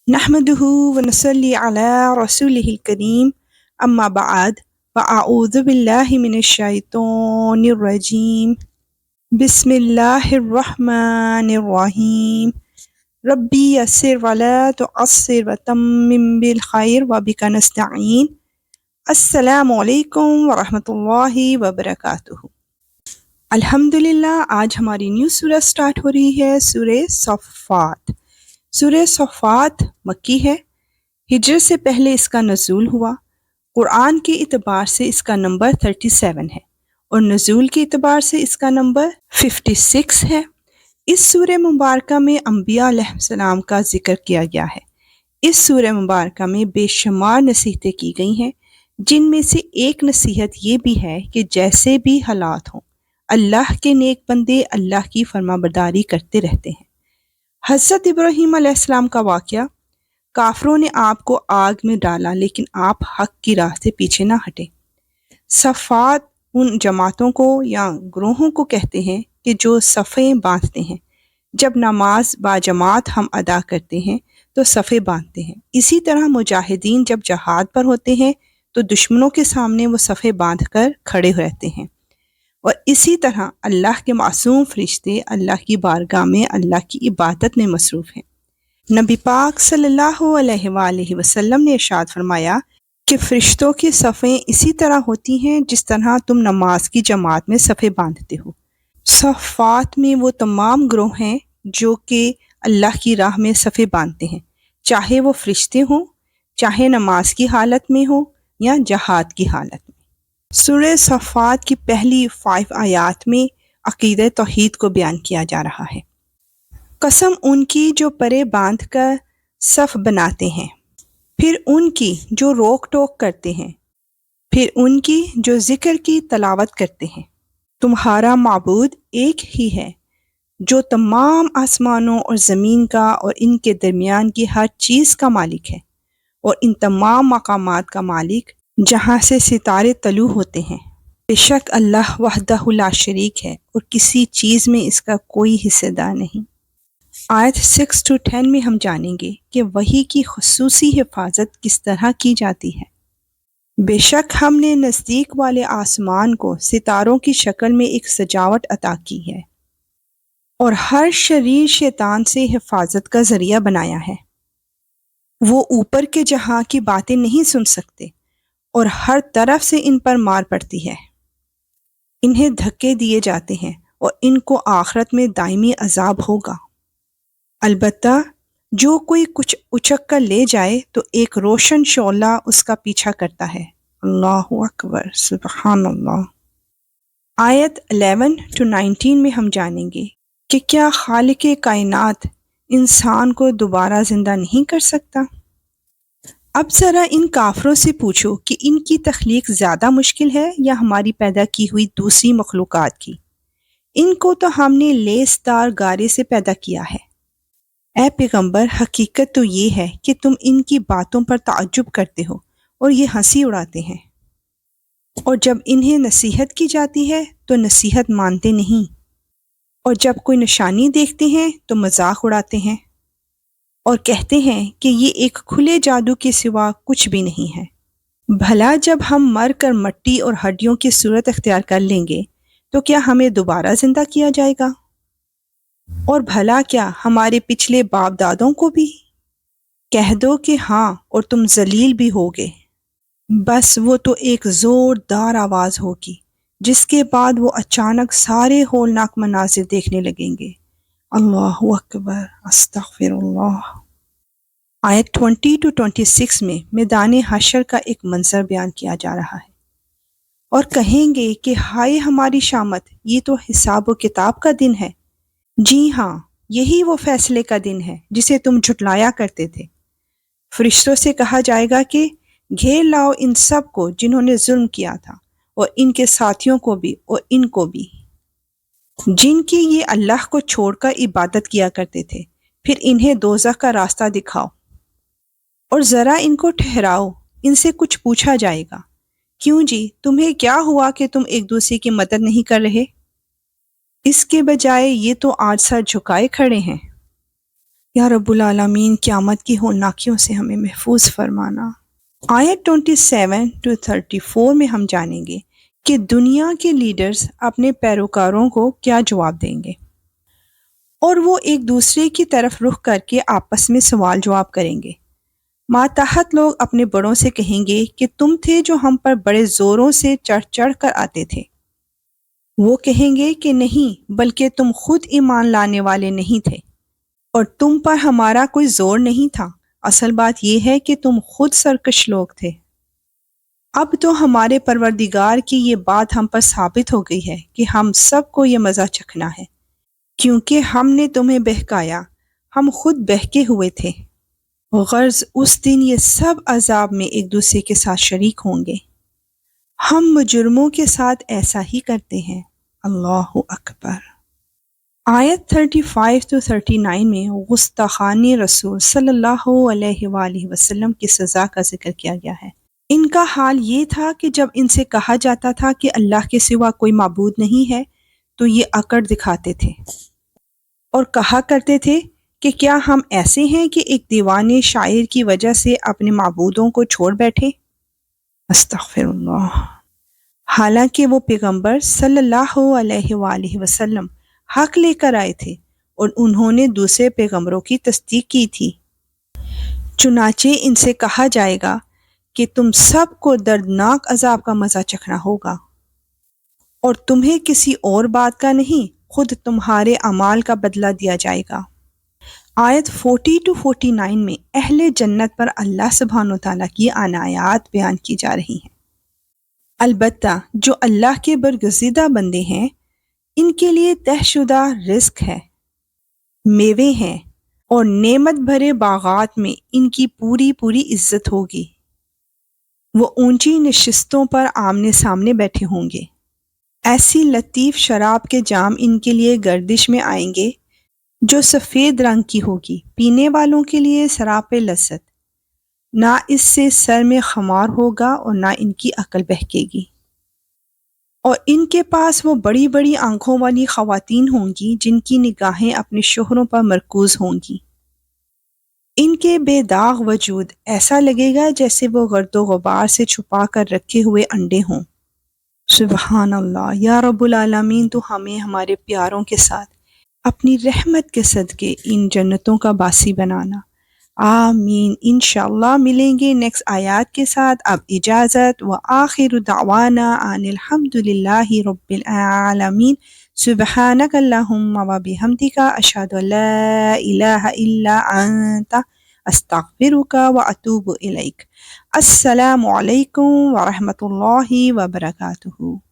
نحمده ونصلي على رسوله الكريم أما بعد فأعوذ بالله من الشيطان الرجيم بسم الله الرحمن الرحيم ربي يسر ولا تعسر وتمم بالخير وبك نستعين السلام علیکم ورحمۃ اللہ وبرکاتہ۔ الحمدللہ آج ہماری نیو سورہ سٹارٹ ہو رہی ہے، سورہ صفات۔ سورہ صفات مکی ہے، ہجرت سے پہلے اس کا نزول ہوا۔ قرآن کے اعتبار سے اس کا نمبر 37 ہے اور نزول کے اعتبار سے اس کا نمبر 56 ہے۔ اس سورہ مبارکہ میں انبیاء علیہ السلام کا ذکر کیا گیا ہے۔ اس سورہ مبارکہ میں بے شمار نصیحتیں کی گئی ہیں، جن میں سے ایک نصیحت یہ بھی ہے کہ جیسے بھی حالات ہوں، اللہ کے نیک بندے اللہ کی فرما برداری کرتے رہتے ہیں۔ حضرت ابراہیم علیہ السلام کا واقعہ، کافروں نے آپ کو آگ میں ڈالا لیکن آپ حق کی راہ سے پیچھے نہ ہٹے۔ صفات ان جماعتوں کو یا گروہوں کو کہتے ہیں کہ جو صفیں باندھتے ہیں۔ جب نماز باجماعت ہم ادا کرتے ہیں تو صفیں باندھتے ہیں۔ اسی طرح مجاہدین جب جہاد پر ہوتے ہیں تو دشمنوں کے سامنے وہ صفیں باندھ کر کھڑے رہتے ہیں، اور اسی طرح اللہ کے معصوم فرشتے اللہ کی بارگاہ میں اللہ کی عبادت میں مصروف ہیں۔ نبی پاک صلی اللہ علیہ وآلہ وسلم نے ارشاد فرمایا کہ فرشتوں کی صفیں اسی طرح ہوتی ہیں جس طرح تم نماز کی جماعت میں صفیں باندھتے ہو۔ صفات میں وہ تمام گروہ ہیں جو کہ اللہ کی راہ میں صفیں باندھتے ہیں، چاہے وہ فرشتے ہوں، چاہے نماز کی حالت میں ہوں یا جہاد کی حالت میں۔ سورہ صفات کی پہلی 5 آیات میں عقیدہ توحید کو بیان کیا جا رہا ہے۔ قسم ان کی جو پرے باندھ کر صف بناتے ہیں، پھر ان کی جو روک ٹوک کرتے ہیں، پھر ان کی جو ذکر کی تلاوت کرتے ہیں۔ تمہارا معبود ایک ہی ہے جو تمام آسمانوں اور زمین کا اور ان کے درمیان کی ہر چیز کا مالک ہے، اور ان تمام مقامات کا مالک جہاں سے ستارے طلوع ہوتے ہیں۔ بے شک اللہ وحدہ لا شریک ہے اور کسی چیز میں اس کا کوئی حصہ دار نہیں۔ آیت 6 to 10 میں ہم جانیں گے کہ وحی کی خصوصی حفاظت کس طرح کی جاتی ہے۔ بے شک ہم نے نزدیک والے آسمان کو ستاروں کی شکل میں ایک سجاوٹ عطا کی ہے اور ہر شریر شیطان سے حفاظت کا ذریعہ بنایا ہے۔ وہ اوپر کے جہاں کی باتیں نہیں سن سکتے اور ہر طرف سے ان پر مار پڑتی ہے۔ انہیں دھکے دیے جاتے ہیں اور ان کو آخرت میں دائمی عذاب ہوگا۔ البتہ جو کوئی کچھ اچک کر لے جائے تو ایک روشن شعلہ اس کا پیچھا کرتا ہے۔ اللہ اکبر، سبحان اللہ۔ آیت 11 to 19 میں ہم جانیں گے کہ کیا خالق کائنات انسان کو دوبارہ زندہ نہیں کر سکتا؟ اب ذرا ان کافروں سے پوچھو کہ ان کی تخلیق زیادہ مشکل ہے یا ہماری پیدا کی ہوئی دوسری مخلوقات کی؟ ان کو تو ہم نے لیس دار گارے سے پیدا کیا ہے۔ اے پیغمبر، حقیقت تو یہ ہے کہ تم ان کی باتوں پر تعجب کرتے ہو اور یہ ہنسی اڑاتے ہیں، اور جب انہیں نصیحت کی جاتی ہے تو نصیحت مانتے نہیں، اور جب کوئی نشانی دیکھتے ہیں تو مذاق اڑاتے ہیں اور کہتے ہیں کہ یہ ایک کھلے جادو کے سوا کچھ بھی نہیں ہے۔ بھلا جب ہم مر کر مٹی اور ہڈیوں کی صورت اختیار کر لیں گے تو کیا ہمیں دوبارہ زندہ کیا جائے گا؟ اور بھلا کیا ہمارے پچھلے باپ دادوں کو بھی؟ کہہ دو کہ ہاں اور تم ذلیل بھی ہوگے۔ بس وہ تو ایک زوردار آواز ہوگی جس کے بعد وہ اچانک سارے ہولناک مناظر دیکھنے لگیں گے۔ اللہ اکبر، استغفر اللہ۔ آیت 20 to 26 میں میدان حشر کا ایک منظر بیان کیا جا رہا ہے، اور کہیں گے کہ ہائے ہماری شامت، یہ تو حساب و کتاب کا دن ہے۔ جی ہاں، یہی وہ فیصلے کا دن ہے جسے تم جھٹلایا کرتے تھے۔ فرشتوں سے کہا جائے گا کہ گھیر لاؤ ان سب کو جنہوں نے ظلم کیا تھا، اور ان کے ساتھیوں کو بھی اور ان کو بھی، جن کی یہ اللہ کو چھوڑ کر عبادت کیا کرتے تھے، پھر انہیں دوزخ کا راستہ دکھاؤ اور ذرا ان کو ٹھہراؤ، ان سے کچھ پوچھا جائے گا۔ کیوں جی، تمہیں کیا ہوا کہ تم ایک دوسرے کی مدد نہیں کر رہے؟ اس کے بجائے یہ تو آج سر جھکائے کھڑے ہیں۔ یا رب العالمین قیامت کی ہولناکیوں سے ہمیں محفوظ فرمانا۔ آیت 27 to 34 میں ہم جانیں گے کہ دنیا کے لیڈرز اپنے پیروکاروں کو کیا جواب دیں گے، اور وہ ایک دوسرے کی طرف رخ کر کے آپس میں سوال جواب کریں گے۔ ماتحت لوگ اپنے بڑوں سے کہیں گے کہ تم تھے جو ہم پر بڑے زوروں سے چڑھ چڑھ کر آتے تھے۔ وہ کہیں گے کہ نہیں، بلکہ تم خود ایمان لانے والے نہیں تھے اور تم پر ہمارا کوئی زور نہیں تھا، اصل بات یہ ہے کہ تم خود سرکش لوگ تھے۔ اب تو ہمارے پروردگار کی یہ بات ہم پر ثابت ہو گئی ہے کہ ہم سب کو یہ مزہ چکھنا ہے، کیونکہ ہم نے تمہیں بہکایا، ہم خود بہکے ہوئے تھے۔ غرض اس دن یہ سب عذاب میں ایک دوسرے کے ساتھ شریک ہوں گے۔ ہم مجرموں کے ساتھ ایسا ہی کرتے ہیں۔ اللہ اکبر۔ آیت 35 to 39 میں گستاخان رسول صلی اللہ علیہ وآلہ وسلم کی سزا کا ذکر کیا گیا ہے۔ ان کا حال یہ تھا کہ جب ان سے کہا جاتا تھا کہ اللہ کے سوا کوئی معبود نہیں ہے تو یہ اکڑ دکھاتے تھے اور کہا کرتے تھے کہ کیا ہم ایسے ہیں کہ ایک دیوانے شاعر کی وجہ سے اپنے معبودوں کو چھوڑ بیٹھے؟ استغفر اللہ۔ حالانکہ وہ پیغمبر صلی اللہ علیہ وآلہ وسلم حق لے کر آئے تھے اور انہوں نے دوسرے پیغمبروں کی تصدیق کی تھی۔ چنانچہ ان سے کہا جائے گا کہ تم سب کو دردناک عذاب کا مزہ چکھنا ہوگا، اور تمہیں کسی اور بات کا نہیں، خود تمہارے اعمال کا بدلہ دیا جائے گا۔ آیت 40 to 49 میں اہل جنت پر اللہ سبحانہ وتعالیٰ کی عنایات بیان کی جا رہی ہیں۔ البتہ جو اللہ کے برگزیدہ بندے ہیں ان کے لیے طے شدہ رزق ہے، میوے ہیں، اور نعمت بھرے باغات میں ان کی پوری پوری عزت ہوگی۔ وہ اونچی نشستوں پر آمنے سامنے بیٹھے ہوں گے۔ ایسی لطیف شراب کے جام ان کے لیے گردش میں آئیں گے جو سفید رنگ کی ہوگی، پینے والوں کے لیے سراپِ لذت، نہ اس سے سر میں خمار ہوگا اور نہ ان کی عقل بہکے گی۔ اور ان کے پاس وہ بڑی بڑی آنکھوں والی خواتین ہوں گی جن کی نگاہیں اپنے شوہروں پر مرکوز ہوں گی۔ ان کے بے داغ وجود ایسا لگے گا جیسے وہ گرد و غبار سے چھپا کر رکھے ہوئے انڈے ہوں۔ سبحان اللہ۔ یا رب العالمین، تو ہمیں ہمارے پیاروں کے ساتھ اپنی رحمت کے صدقے ان جنتوں کا باسی بنانا۔ آمین۔ انشاءاللہ ملیں گے نیکسٹ آیات کے ساتھ۔ اب اجازت، وآخر دعوانا ان الحمد للہ رب العالمین۔ سبحانک اللہم وبحمدک، اشہد ان لا الہ الا انت، استغفرک واتوب الیک۔ السلام علیکم ورحمۃ اللہ وبرکاتہ۔